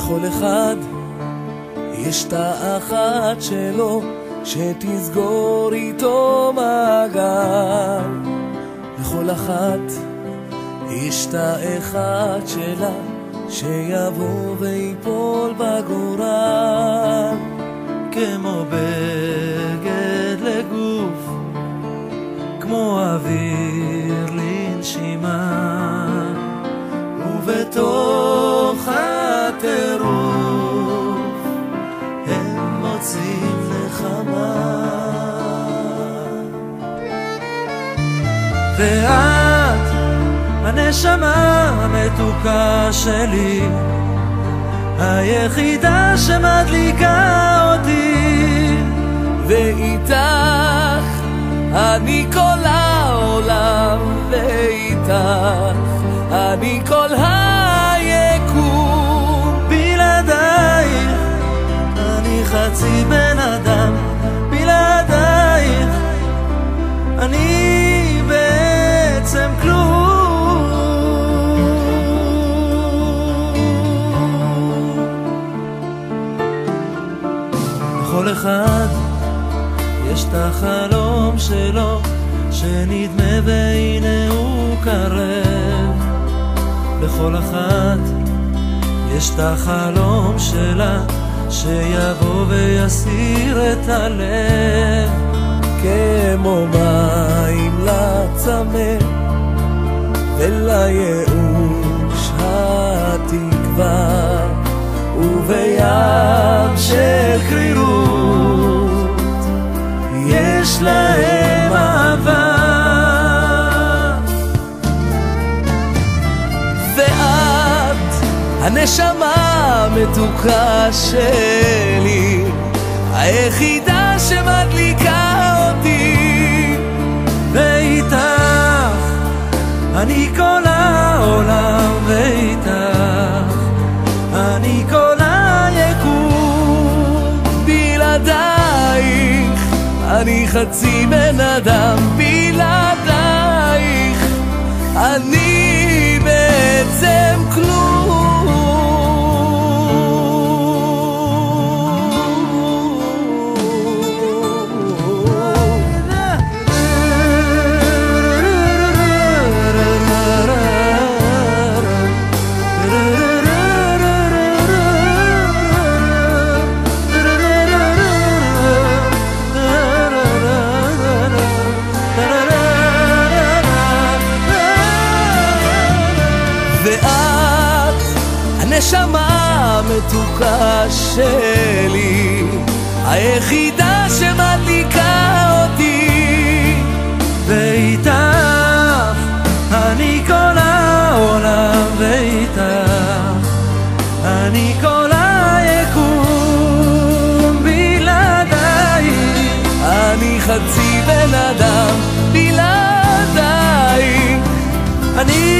לכל אחד יש תא אחת שלו שתסגור איתו מעגל. לכל אחת יש תא אחד שלה שיבוא ויפול בגורל. כמו בגד לגוף, כמו אוויר לנשימה, ובתוך הטירוף הם מוצאים נחמה. ואת הנשמה המתוקה שלי, היחידה שמדליקה אותי, ואיתך אני כל העולם, ואיתך אני כל היקום. בלעדייך אני חצי בן אדם, בלעדייך אני בעצם כלום. לכל אחד יש את החלום שלו שנדמה והנה הוא קרב. לכל אחת יש את החלום שלה שיבוא ויסיר את הלב. כמו מים לצמא ולייאוש התקווה, ובים של קרירות יש להם אהבה. ואת הנשמה המתוקה שלי, היחידה שמדליקה אותי, ואיתך אני כל העולם, ואיתך אני כל היקום. בלעדייך אני חצי בן אדם, בלעדייך אני בעצם כלום. ואת הנשמה המתוקה שלי, היחידה שמדליקה אותי, ואיתך אני כל העולם, ואיתך אני כל היקום. בלעדייך אני חצי בן אדם, בלעדייך אני